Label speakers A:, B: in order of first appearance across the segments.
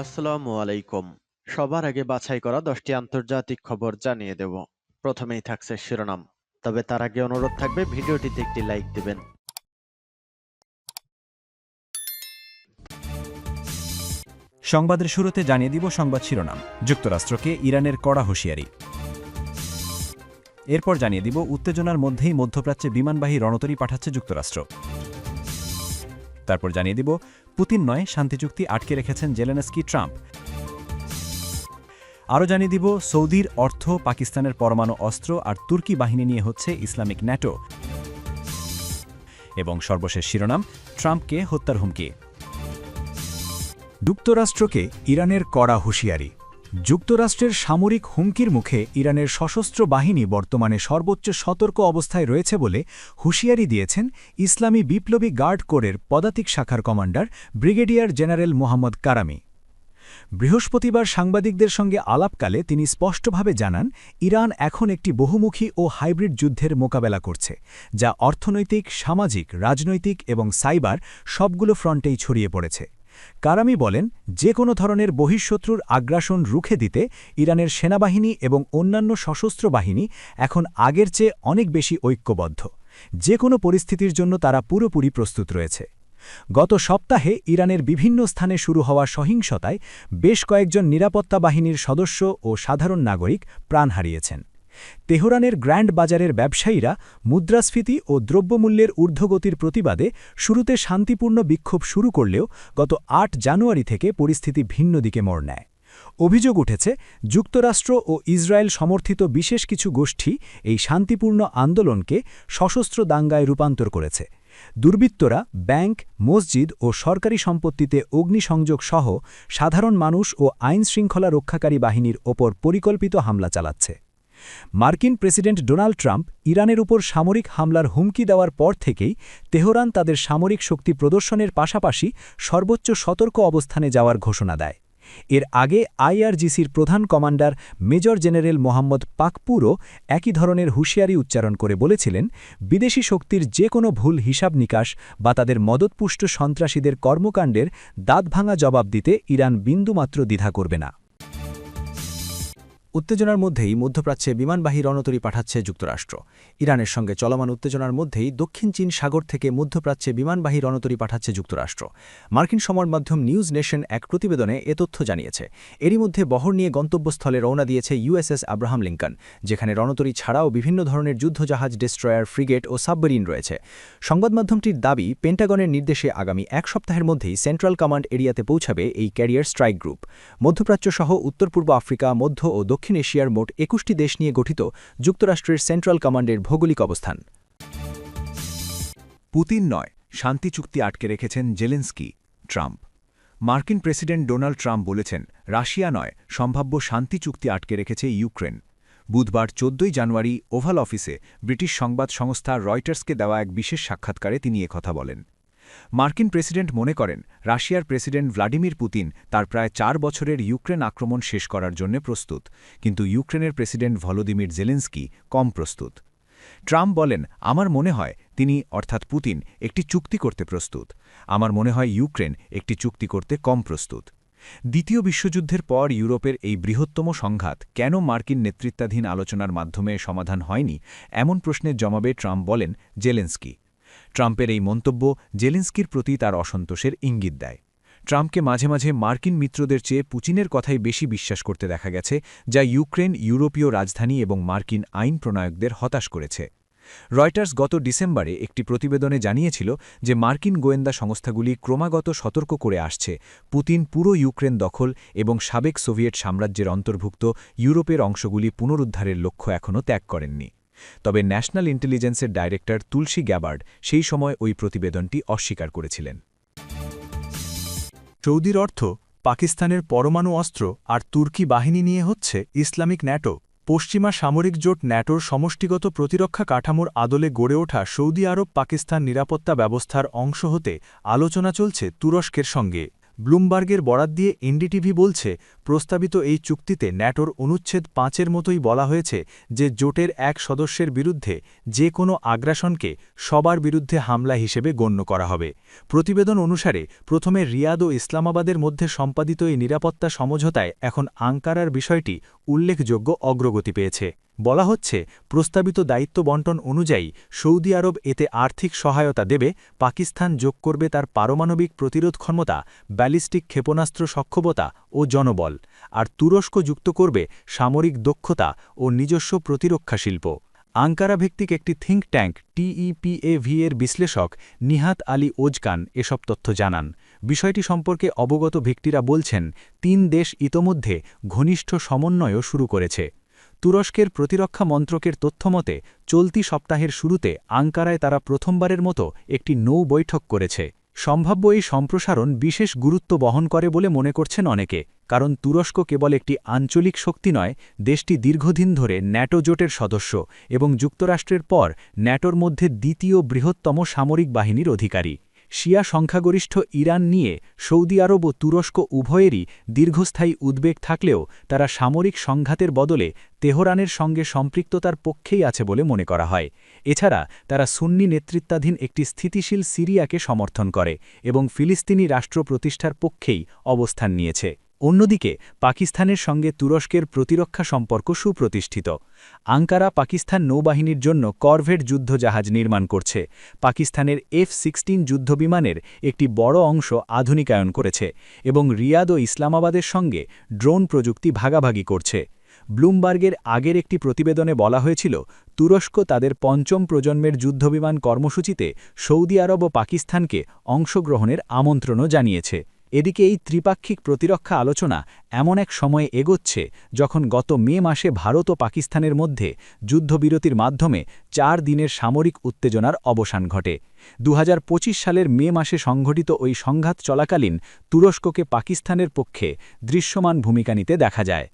A: আসসালামু আলাইকুম। সবার আগে বাছাই করা 10টি আন্তর্জাতিক খবর জানিয়ে দেব। প্রথমেই থাকছে শিরোনাম। তবে তার আগে অনুরোধ থাকবে ভিডিওটিতে একটি লাইক দিবেন।
B: সংবাদের শুরুতে জানিয়ে দিব সংবাদ শিরোনাম। যুক্তরাষ্ট্রকে ইরানের কড়া হুঁশিয়ারি। এরপর জানিয়ে দিব উত্তেজনার মধ্যেই মধ্যপ্রাচ্যে বিমানবাহী রণতরী পাঠাচ্ছে যুক্তরাষ্ট্র। তারপর জানিয়ে দিব পুতিন নয়, শান্তিচুক্তি আটকে রেখেছেন জেলেনস্কি ট্রাম্প। আরও জানিয়ে দিব সৌদির অর্থ পাকিস্তানের পরমাণু অস্ত্র আর তুর্কি বাহিনী নিয়ে হচ্ছে ইসলামিক ন্যাটো। এবং সর্বশেষ শিরোনাম, ট্রাম্পকে হত্যার হুমকি।
C: যুক্তরাষ্ট্রকে ইরানের কড়া হুঁশিয়ারি। যুক্তরাষ্ট্রের সামরিক হুমকির মুখে ইরানের সশস্ত্র বাহিনী বর্তমানে সর্বোচ্চ সতর্ক অবস্থায় রয়েছে বলে হুঁশিয়ারি দিয়েছেন ইসলামী বিপ্লবী গার্ড কোরের পদাতিক শাখার কমান্ডার ব্রিগেডিয়ার জেনারেল মোহাম্মদ কারামি। বৃহস্পতিবার সাংবাদিকদের সঙ্গে আলাপকালে তিনি স্পষ্টভাবে জানান, ইরান এখন একটি বহুমুখী ও হাইব্রিড যুদ্ধের মোকাবেলা করছে, যা অর্থনৈতিক, সামাজিক, রাজনৈতিক এবং সাইবার সবগুলো ফ্রন্টেই ছড়িয়ে পড়েছে। কারামি বলেন, যে কোনো ধরনের বহিঃশত্রুর আগ্রাসন রুখে দিতে ইরানের সেনাবাহিনী এবং অন্যান্য সশস্ত্র বাহিনী এখন আগের চেয়ে অনেক বেশি ঐক্যবদ্ধ। যে কোনো পরিস্থিতির জন্য তারা পুরোপুরি প্রস্তুত রয়েছে। গত সপ্তাহে ইরানের বিভিন্ন স্থানে শুরু হওয়া সহিংসতায় বেশ কয়েকজন নিরাপত্তা বাহিনীর সদস্য ও সাধারণ নাগরিক প্রাণ হারিয়েছেন। তেহরানের গ্র্যান্ড বাজারের ব্যবসায়ীরা মুদ্রাস্ফীতি ও দ্রব্যমূল্যের ঊর্ধ্বগতির প্রতিবাদে শুরুতে শান্তিপূর্ণ বিক্ষোভ শুরু করলেও গত ৮ জানুয়ারি থেকে পরিস্থিতি ভিন্ন দিকে মোড় নেয়। অভিযোগ উঠেছে, যুক্তরাষ্ট্র ও ইসরায়েল সমর্থিত বিশেষ কিছু গোষ্ঠী এই শান্তিপূর্ণ আন্দোলনকে সশস্ত্র দাঙ্গায় রূপান্তর করেছে। দুর্বৃত্তরা ব্যাংক, মসজিদ ও সরকারি সম্পত্তিতে অগ্নিসংযোগ সহ সাধারণ মানুষ ও আইনশৃঙ্খলা রক্ষাকারী বাহিনীর ওপর পরিকল্পিত হামলা চালাচ্ছে। মার্কিন প্রেসিডেন্ট ডোনাল্ড ট্রাম্প ইরানের উপর সামরিক হামলার হুমকি দেওয়ার পর থেকেই তেহরান তাদের সামরিক শক্তি প্রদর্শনের পাশাপাশি সর্বোচ্চ সতর্ক অবস্থানে যাওয়ার ঘোষণা দেয়। এর আগে আইআরজিসির প্রধান কমান্ডার মেজর জেনারেল মোহাম্মদ পাকপুরও একই ধরনের হুঁশিয়ারি উচ্চারণ করে বলেছিলেন, বিদেশি শক্তির যে কোনো ভুল হিসাব নিকাশ বা তাদের মদতপুষ্ট সন্ত্রাসীদের কর্মকাণ্ডের দাঁতভাঙা জবাব দিতে ইরান বিন্দুমাত্র দ্বিধা করবে না।
B: উত্তেজনার মধ্যেই মধ্যপ্রাচ্যে বিমানবাহী রণতরী পাঠাচ্ছে যুক্তরাষ্ট্র। ইরানের সঙ্গে চলমান উত্তেজনার মধ্যেই দক্ষিণ চীন সাগর থেকে মধ্যপ্রাচ্যে বিমানবাহী রণতরী পাঠাচ্ছে যুক্তরাষ্ট্র। মার্কিন সংবাদ মাধ্যম নিউজ নেশন এক প্রতিবেদনে এ তথ্য জানিয়েছে। এরই মধ্যে বহর নিয়ে গন্তব্যস্থলে রওনা দিয়েছে ইউএসএস আব্রাহাম লিঙ্কন, যেখানে রণতরী ছাড়াও বিভিন্ন ধরনের যুদ্ধজাহাজ, ডেস্ট্রয়ার, ফ্রিগেট ও সাবমেরিন রয়েছে। সংবাদ মাধ্যমটির দাবি, পেন্টাগনের নির্দেশে আগামী এক সপ্তাহের মধ্যেই সেন্ট্রাল কমান্ড এরিয়াতে পৌঁছাবে এই ক্যারিয়ার স্ট্রাইক গ্রুপ। মধ্যপ্রাচ্য সহ উত্তর পূর্ব আফ্রিকা, মধ্য ও দক্ষিণ এশিয়ার মোট ২১টি দেশ নিয়ে গঠিত যুক্তরাষ্ট্রের সেন্ট্রাল কমান্ডের ভৌগোলিক অবস্থান।
C: পুতিন নয়, শান্তি চুক্তি আটকে রেখেছেন জেলেনস্কি, ট্রাম্প। মার্কিন প্রেসিডেন্ট ডোনাল্ড ট্রাম্প বলেছেন, রাশিয়া নয়, সম্ভাব্য শান্তি চুক্তি আটকে রেখেছে ইউক্রেন। বুধবার ১৪ জানুয়ারি ওভাল অফিসে ব্রিটিশ সংবাদ সংস্থা রয়টার্সকে দেওয়া এক বিশেষ সাক্ষাৎকারে তিনি একথা বলেন। মার্কিন প্রেসিডেন্ট মনে করেন, রাশিয়ার প্রেসিডেন্ট ভ্লাদিমির পুতিন তার প্রায় ৪ বছরের ইউক্রেন আক্রমণ শেষ করার জন্য প্রস্তুত, কিন্তু ইউক্রেনের প্রেসিডেন্ট ভলোদিমির জেলেনস্কি কম প্রস্তুত। ট্রাম্প বলেন, আমার মনে হয় তিনি অর্থাৎ পুতিন একটি চুক্তি করতে প্রস্তুত। আমার মনে হয় ইউক্রেন একটি চুক্তি করতে কম প্রস্তুত। দ্বিতীয় বিশ্বযুদ্ধের পর ইউরোপের এই বৃহত্তম সংঘাত কেন মার্কিন নেতৃত্বাধীন আলোচনার মাধ্যমে সমাধান হয়নি, এমন প্রশ্নের জবাবে ট্রাম্প বলেন জেলেনস্কি। ট্রাম্পের এই মন্তব্য জেলেনস্কির প্রতি তার অসন্তোষের ইঙ্গিত দেয়। ট্রাম্পকে মাঝে মাঝে মার্কিন মিত্রদের চেয়ে পুতিনের কথাই বেশি বিশ্বাস করতে দেখা গেছে, যা ইউক্রেন, ইউরোপীয় রাজধানী এবং মার্কিন আইন প্রণয়কদের হতাশ করেছে। রয়টার্স গত ডিসেম্বরে একটি প্রতিবেদনে জানিয়েছিল যে মার্কিন গোয়েন্দা সংস্থাগুলি ক্রমাগত সতর্ক করে আসছে, পুতিন পুরো ইউক্রেন দখল এবং সাবেক সোভিয়েট সাম্রাজ্যের অন্তর্ভুক্ত ইউরোপের অংশগুলি পুনরুদ্ধারের লক্ষ্য এখনও ত্যাগ করেননি। তবে ন্যাশনাল ইন্টেলিজেন্সের ডাইরেক্টর তুলসী গ্যাবার্ড সেই সময় ওই প্রতিবেদনটি অস্বীকার করেছিলেন। সৌদির অর্থ পাকিস্তানের পরমাণু অস্ত্র আর তুর্কি বাহিনী নিয়ে হচ্ছে ইসলামিক ন্যাটো। পশ্চিমা সামরিক জোট ন্যাটোর সমষ্টিগত প্রতিরক্ষা কাঠামোর আদলে গড়ে ওঠা সৌদি আরব পাকিস্তান নিরাপত্তা ব্যবস্থার অংশ হতে আলোচনা চলছে তুরস্কের সঙ্গে।
B: ব্লুমবার্গের বরাত দিয়ে এনডিটিভি বলছে, প্রস্তাবিত এই চুক্তিতে ন্যাটোর অনুচ্ছেদ ৫-এর মতোই বলা হয়েছে যে জোটের এক সদস্যের বিরুদ্ধে যে কোনো আগ্রাসনকে সবার বিরুদ্ধে হামলা হিসেবে গণ্য করা হবে। প্রতিবেদন অনুসারে প্রথমে রিয়াদ ও ইসলামাবাদের মধ্যে সম্পাদিত এই নিরাপত্তা সমঝোতায় এখন আঙ্কারার বিষয়টি উল্লেখযোগ্য অগ্রগতি পেয়েছে। বলা হচ্ছে, প্রস্তাবিত দায়িত্ব বণ্টন অনুযায়ী সৌদি আরব এতে আর্থিক সহায়তা দেবে, পাকিস্তান যোগ করবে তার পারমাণবিক প্রতিরোধ ক্ষমতা, ব্যালিস্টিক ক্ষেপণাস্ত্র সক্ষমতা ও জনবল, আর তুরস্ক যুক্ত করবে সামরিক দক্ষতা ও নিজস্ব প্রতিরক্ষা শিল্প। আঙ্কারা ভিত্তিক একটি থিঙ্ক ট্যাঙ্ক টিইপিএভি এর বিশ্লেষক নিহাত আলী ওজকান এসব তথ্য জানান। বিষয়টি সম্পর্কে অবগত ব্যক্তিরা বলছেন, ৩ দেশ ইতোমধ্যে ঘনিষ্ঠ সমন্বয়ও শুরু করেছে। তুরস্কের প্রতিরক্ষা মন্ত্রকের তথ্যমতে চলতি সপ্তাহের শুরুতে আঙ্কারায় তারা প্রথমবারের মতো একটি নৌ বৈঠক করেছে। সম্ভাব্য এই সম্প্রসারণ বিশেষ গুরুত্ব বহন করে বলে মনে করছেন অনেকে, কারণ তুরস্ক কেবল একটি আঞ্চলিক শক্তি নয়, দেশটি দীর্ঘদিন ধরে ন্যাটো জোটের সদস্য এবং যুক্তরাষ্ট্রের পর ন্যাটোর মধ্যে দ্বিতীয় বৃহত্তম সামরিক বাহিনীর অধিকারী। শিয়া সংখ্যাগরিষ্ঠ ইরান নিয়ে সৌদি আরব ও তুরস্ক উভয়েরই দীর্ঘস্থায়ী উদ্বেগ থাকলেও তারা সামরিক সংঘাতের বদলে তেহরানের সঙ্গে সম্পৃক্ততার পক্ষেই আছে বলে মনে করা হয়। এছাড়া তারা সুন্নি নেতৃত্বাধীন একটি স্থিতিশীল সিরিয়াকে সমর্থন করে এবং ফিলিস্তিনি রাষ্ট্র প্রতিষ্ঠার পক্ষেই অবস্থান নিয়েছে। অন্যদিকে পাকিস্তানের সঙ্গে তুরস্কের প্রতিরক্ষা সম্পর্ক সুপ্রতিষ্ঠিত। আঙ্কারা পাকিস্তান নৌবাহিনীর জন্য করভেট যুদ্ধজাহাজ নির্মাণ করছে, পাকিস্তানের F-16 যুদ্ধবিমানের একটি বড় অংশ আধুনিকায়ন করেছে এবং রিয়াদ ও ইসলামাবাদের সঙ্গে ড্রোন প্রযুক্তি ভাগাভাগি করছে। ব্লুমবার্গের আগের একটি প্রতিবেদনে বলা হয়েছিল, তুরস্ক তাদের ৫ম প্রজন্মের যুদ্ধবিমান কর্মসূচিতে সৌদি আরব ও পাকিস্তানকে অংশগ্রহণের আমন্ত্রণও জানিয়েছে। এদিকে এই ত্রিপাক্ষিক প্রতিরক্ষা আলোচনা এমন এক সময়ে এগোচ্ছে যখন গত মে মাসে ভারত ও পাকিস্তানের মধ্যে যুদ্ধবিরতির মাধ্যমে ৪ দিনের সামরিক উত্তেজনার অবসান ঘটে। ২০২৫ সালের মে মাসে সংঘটিত ওই সংঘাত চলাকালীন তুরস্ককে পাকিস্তানের পক্ষে দৃশ্যমান ভূমিকা নিতে দেখা যায়।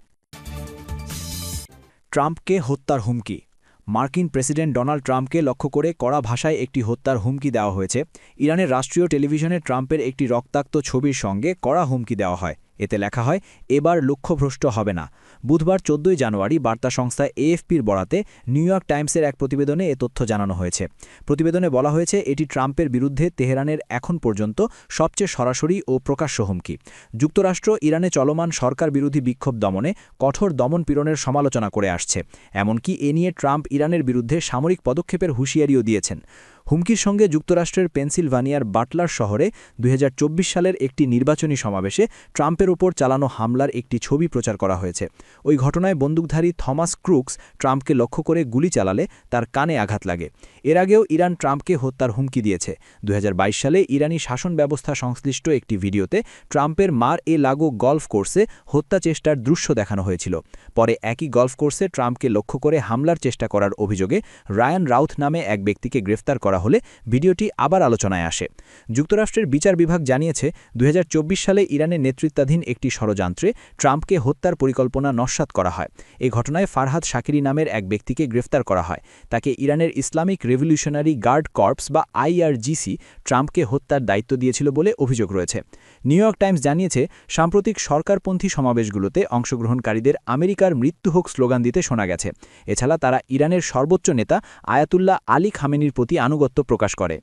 D: ট্রাম্পকে হত্যার হুমকি। মার্কিন প্রেসিডেন্ট ডোনাল্ড ট্রাম্পকে লক্ষ্য করে কড়া ভাষায় একটি হত্যার হুমকি দেওয়া হয়েছে। ইরানের রাষ্ট্রীয় টেলিভিশনে ট্রাম্পের একটি রক্তাক্ত ছবির সঙ্গে কড়া হুমকি দেওয়া হয়। এতে লেখা হয়, এবার লক্ষ্যভ্রষ্ট হবে না। বুধবার ১৪ জানুয়ারি বার্তা সংস্থা এএফপির বরাতে নিউ ইয়র্ক টাইমসের এক প্রতিবেদনে এ তথ্য জানানো হয়েছে। প্রতিবেদনে বলা হয়েছে, এটি ট্রাম্পের বিরুদ্ধে তেহরানের এখন পর্যন্ত সবচেয়ে সরাসরি ও প্রকাশ্য হুমকি। যুক্তরাষ্ট্র ইরানে চলমান সরকার বিরোধী বিক্ষোভ দমনে কঠোর দমন-পীড়নের সমালোচনা করে আসছে। এমনকি এ নিয়ে ট্রাম্প ইরানের বিরুদ্ধে সামরিক পদক্ষেপের হুঁশিয়ারিও দিয়েছেন। হুমকির সঙ্গে যুক্তরাষ্ট্রের পেনসিলভানিয়ার বাটলার শহরে ২০২৪ সালের একটি নির্বাচনী সমাবেশে ট্রাম্পের ওপর চালানো হামলার একটি ছবি প্রচার করা হয়েছে। ওই ঘটনায় বন্দুকধারী থমাস ক্রুকস ট্রাম্পকে লক্ষ্য করে গুলি চালালে তার কানে আঘাত লাগে। এর আগেও ইরান ট্রাম্পকে হত্যার হুমকি দিয়েছে। ২০২২ সালে ইরানি শাসন ব্যবস্থা সংশ্লিষ্ট একটি ভিডিওতে ট্রাম্পের মার-এ-লাগো গলফ কোর্সে হত্যা চেষ্টার দৃশ্য দেখানো হয়েছিল। পরে একই গলফ কোর্সে ট্রাম্পকে লক্ষ্য করে হামলার চেষ্টা করার অভিযোগে রায়ান রাউথ নামে এক ব্যক্তিকে গ্রেফতার করা হলে ভিডিওটি আবার আলোচনায় আসে। যুক্তরাষ্ট্রের বিচার বিভাগ জানিয়েছে, ২০২৪ সালে ইরানের নেতৃত্বাধীন একটি ষড়যন্ত্রে ট্রাম্পকে হত্যার পরিকল্পনা নস্যাৎ করা হয়। এই ঘটনায় ফারহাদ শাকিরি নামের এক ব্যক্তিকে গ্রেফতার করা হয়। তাকে ইরানের ইসলামিক রেভলিউশনারি গার্ড কর্পস বা IRGC ট্রাম্পকে হত্যার দায়িত্ব দিয়েছিল বলে অভিযোগ রয়েছে। নিউ ইয়র্ক টাইমস জানিয়েছে, সাম্প্রতিক সরকারপন্থী সমাবেশগুলোতে অংশগ্রহণকারীদের আমেরিকার মৃত্যু হোক স্লোগান দিতে শোনা গেছে। এছাড়া তারা ইরানের সর্বোচ্চ নেতা আয়াতুল্লাহ আলী খামেনির প্রতি আনুগত্য প্রকাশ করে।